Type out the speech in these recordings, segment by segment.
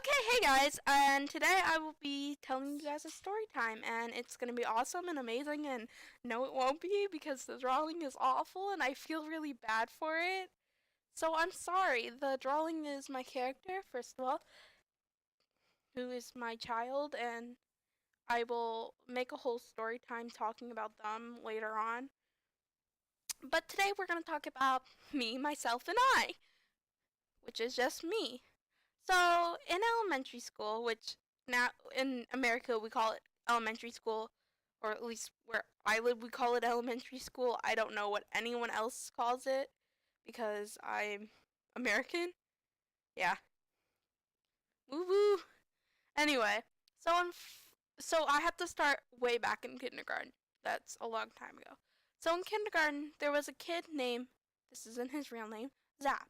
Okay, hey guys, and today I will be telling you guys a story time, and it's gonna be awesome and amazing. And no, it won't be because the drawing is awful, and I feel really bad for it. So I'm sorry. The drawing is my character, first of all, who is my child, and I will make a whole story time talking about them later on. But today we're gonna talk about me, myself, and I, which is just me. So, in elementary school, which now in America we call it elementary school, or at least where I live we call it elementary school. I don't know what anyone else calls it because I'm American. Yeah. Woo woo. Anyway, so I have to start way back in kindergarten. That's a long time ago. So in kindergarten, there was a kid named, this isn't his real name, Zap.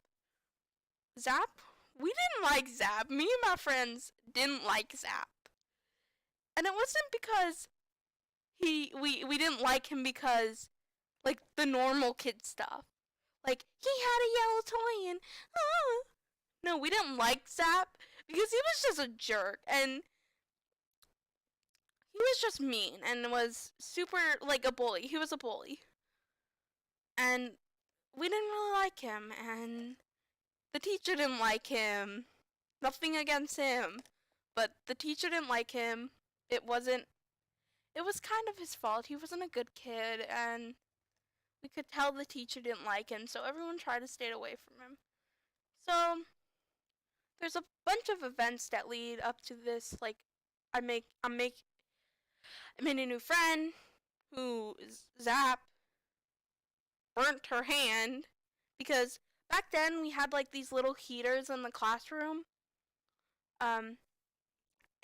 Zap? We didn't like Zap. Me and my friends didn't like Zap. And it wasn't because we didn't like him because like the normal kid stuff. Like he had a yellow toy and no, we didn't like Zap because he was just a jerk and he was just mean and was super like a bully. He was a bully. And we didn't really like him and the teacher didn't like him. Nothing against him, but the teacher didn't like him. It wasn't it was kind of his fault. He wasn't a good kid and we could tell the teacher didn't like him, so everyone tried to stay away from him. So there's a bunch of events that lead up to this. Like I make I make I made a new friend who Zap burnt her hand because back then we had like these little heaters in the classroom. Um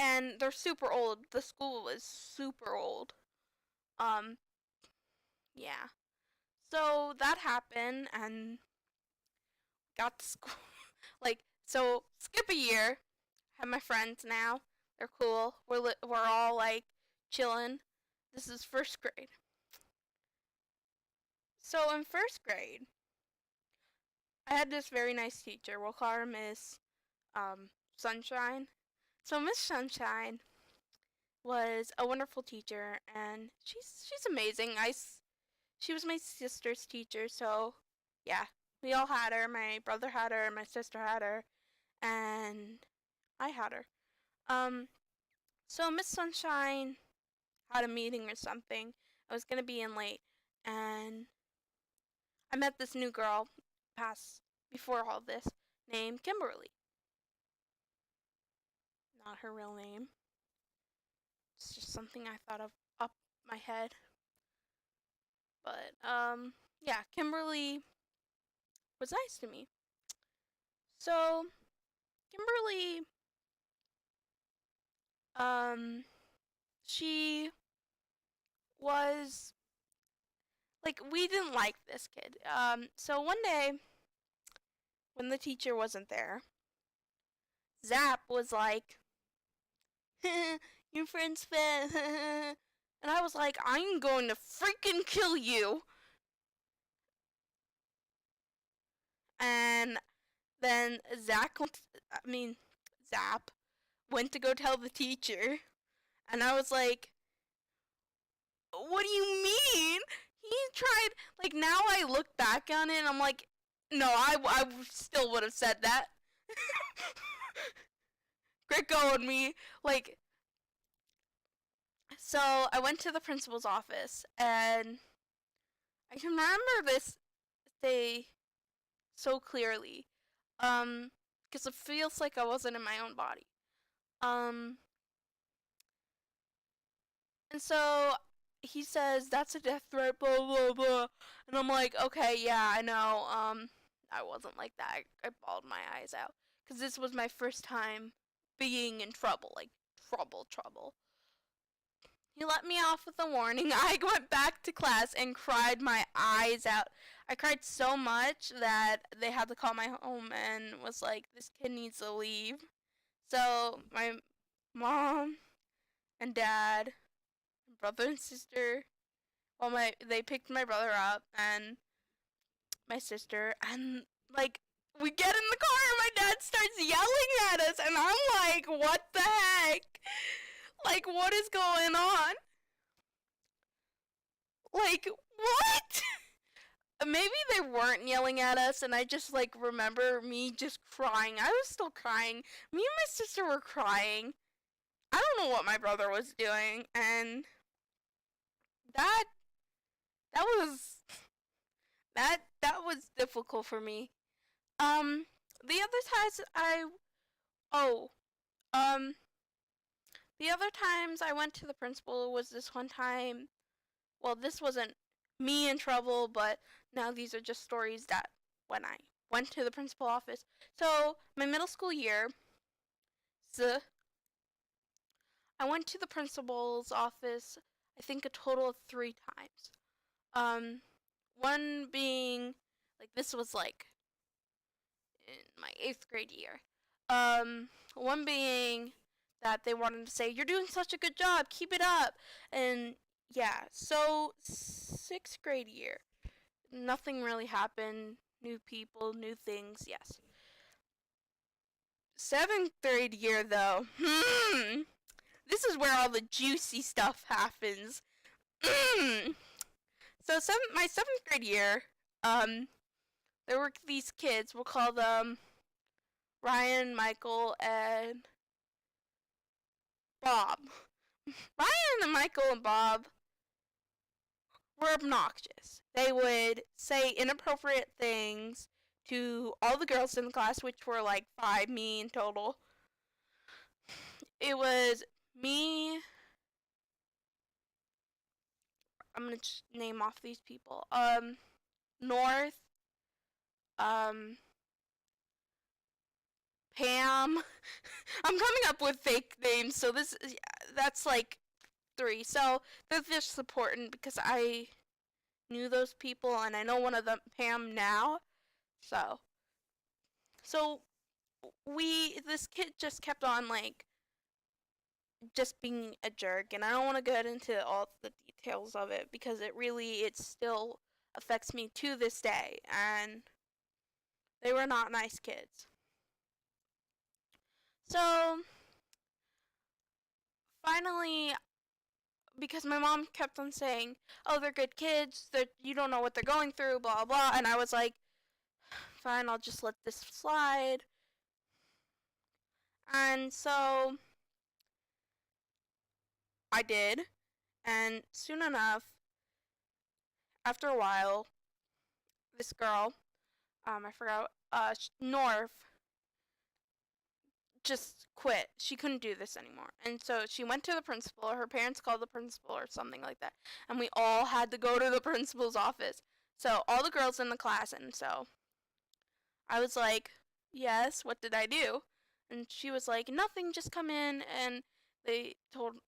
and they're super old. The school is super old. Um yeah. So that happened and got to school. Like, so skip a year. Have my friends now. They're cool. We're all like chilling. This is first grade. So in first grade, I had this very nice teacher. We'll call her Miss Sunshine. So Miss Sunshine was a wonderful teacher, and she's amazing. She was my sister's teacher, so yeah, we all had her. My brother had her, my sister had her, and I had her. Um, so Miss Sunshine had a meeting or something. I was gonna be in late, and I met this new girl past before all this named Kimberly. Not her real name. It's just something I thought of up my head. But yeah, Kimberly was nice to me. So Kimberly, um, she was like we didn't like this kid. So one day when the teacher wasn't there, Zap was like, "Your friend's fat," and I was like, "I'm going to freaking kill you!" And then Zap went to go tell the teacher, and I was like, "What do you mean?" He tried, like, now I look back on it and I'm like, no, I still would have said that. Great going me. Like, so I went to the principal's office and I can remember this day so clearly. Because it feels like I wasn't in my own body. Um, and so he says, that's a death threat, blah, blah, blah. And I'm like, okay, yeah, I know. I wasn't like that. I bawled my eyes out. Because this was my first time being in trouble. Like, trouble. He let me off with a warning. I went back to class and cried my eyes out. I cried so much that they had to call my home and was like, this kid needs to leave. So my mom and dad, brother and sister, they picked my brother up and my sister, and like we get in the car and my dad starts yelling at us and I'm Like, what the heck? Like, what is going on? Like, what? Maybe they weren't yelling at us, and I just, like, remember me just crying. I was still crying. Me and my sister were crying. I don't know what my brother was doing, and that that was that was difficult for me. The other times oh um the other times I went to the principal was this one time. Well, this wasn't me in trouble, but now these are just stories that when I went to the principal office. So my middle school year, so I went to the principal's office. I think a total of 3 times. Um, one being like this was like in my 8th grade year. One being that they wanted to say, "You're doing such a good job, keep it up," and yeah. So 6th grade year, nothing really happened. New people, new things, yes. 7th grade year though, this is where all the juicy stuff happens. So my 7th grade year, um, there were these kids. We'll call them Ryan, Michael, and Bob. Ryan and Michael and Bob were obnoxious. They would say inappropriate things to all the girls in the class, which were like 5, me in total. It was me. I'm gonna just name off these people. North, um, Pam. I'm coming up with fake names, so that's like 3. So they're just important because I knew those people and I know one of them, Pam, now. So so this kid just kept on like just being a jerk, and I don't want to get into all the details of it because it still affects me to this day, and they were not nice kids. So finally, because my mom kept on saying, "Oh, they're good kids. You don't know what they're going through, blah blah," and I was like, "Fine, I'll just let this slide." And so I did, and soon enough, after a while, this girl, I forgot, North, just quit. She couldn't do this anymore. And so she went to the principal. Her parents called the principal or something like that. And we all had to go to the principal's office. So all the girls in the class. And so I was like, "Yes, what did I do?" And she was like, "Nothing, just come in." And they told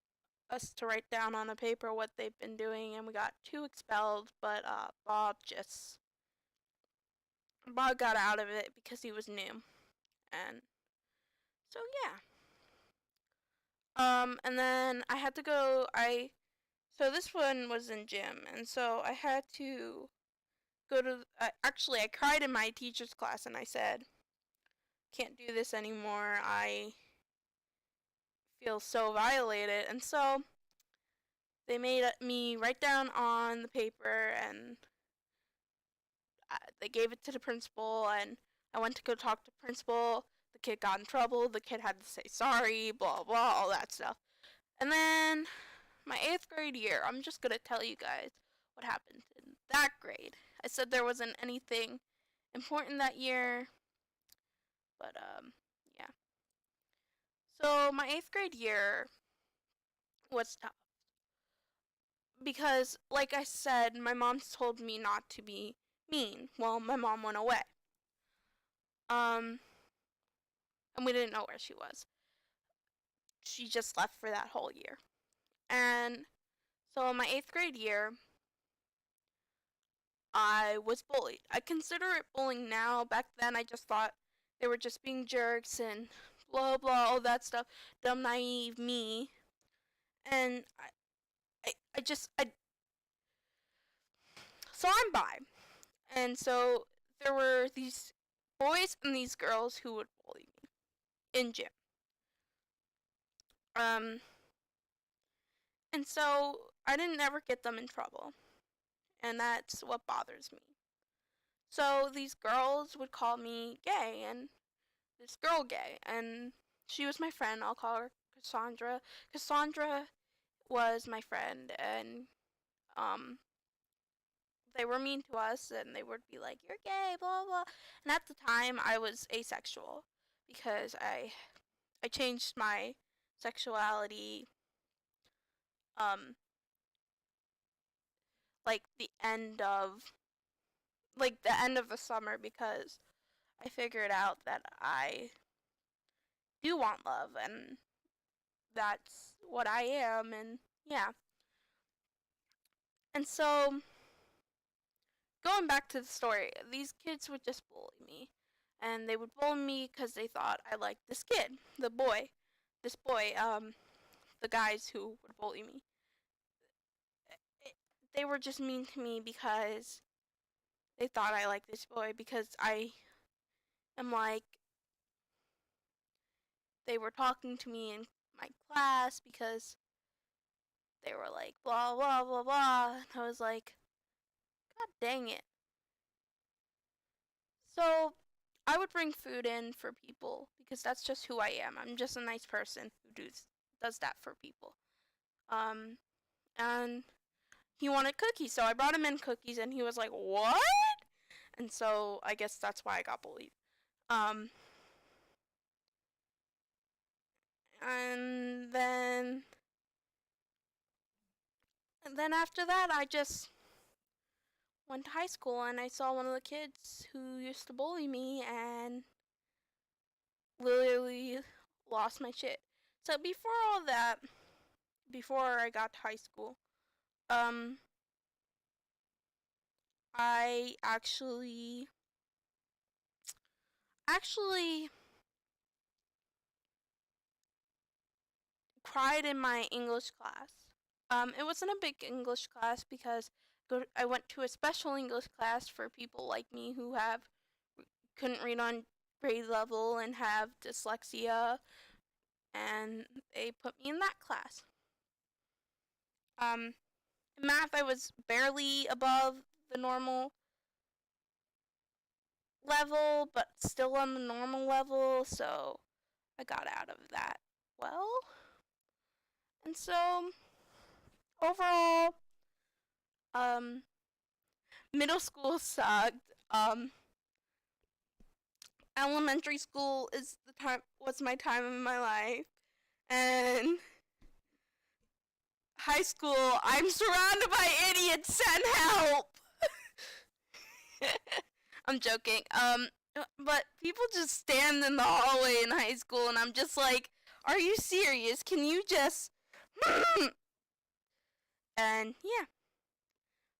us to write down on a paper what they've been doing. And we got 2 expelled. But Bob got out of it because he was new. And so yeah. And then I had to go. So this one was in gym, and so I had to go to. Actually, I cried in my teacher's class, and I said, "Can't do this anymore. I feel so violated." And so they made me write down on the paper, and they gave it to the principal. And I went to go talk to the principal. The kid got in trouble. The kid had to say sorry. Blah blah, all that stuff. And then my 8th grade year, I'm just going to tell you guys what happened in that grade. I said there wasn't anything important that year, but yeah. So my 8th grade year was tough because, like I said, my mom told me not to be mean. Well, my mom went away. Um, and we didn't know where she was. She just left for that whole year. And so my 8th grade year, I was bullied. I consider it bullying now. Back then, I just thought they were just being jerks and blah blah, all that stuff. Dumb, naive me. And so I'm bi. And so there were these boys and these girls who would bully me in gym. Um, and so I didn't ever get them in trouble, and that's what bothers me. So these girls would call me gay, and this girl gay, and she was my friend. I'll call her Cassandra. Cassandra was my friend, and um, they were mean to us, and they would be like, "You're gay," blah blah. And at the time, I was asexual because I changed my sexuality um like the end of the summer because I figured out that I do want love and that's what I am and yeah. And so going back to the story, these kids would just bully me. And they would bully me because they thought I liked this kid, the boy. This boy, the guys who would bully me. They were just mean to me because they thought I liked this boy because I am like, they were talking to me in my class because they were like, blah, blah, blah, blah. And I was like, God dang it. So I would bring food in for people because that's just who I am. I'm just a nice person who does that for people. Um, and he wanted cookies, so I brought him in cookies, and he was like, "What?" And so I guess that's why I got bullied. Um, and then after that, I just went to high school, and I saw one of the kids who used to bully me, and literally lost my shit. So before all that, before I got to high school, um, I actually cried in my English class. It wasn't a big English class because I went to a special English class for people like me who have couldn't read on grade level and have dyslexia, and they put me in that class. In math, I was barely above the normal level, but still on the normal level, so I got out of that well. And so overall, um, middle school sucked. Elementary school is the time was my time of my life, and high school I'm surrounded by idiots. Send help. I'm joking. But people just stand in the hallway in high school, and I'm just like, "Are you serious? Can you just?" And yeah.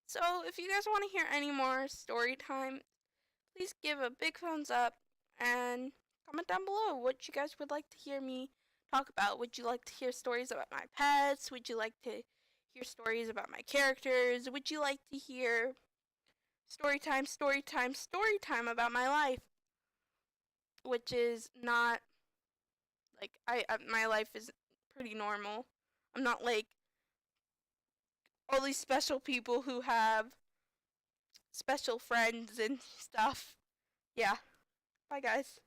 So if you guys want to hear any more story time, please give a big thumbs up and comment down below what you guys would like to hear me talk about. Would you like to hear stories about my pets? Would you like to hear stories about my characters? Would you like to hear story time about my life? Which is not like my life is pretty normal. I'm not like all these special people who have special friends and stuff. Yeah. Bye guys.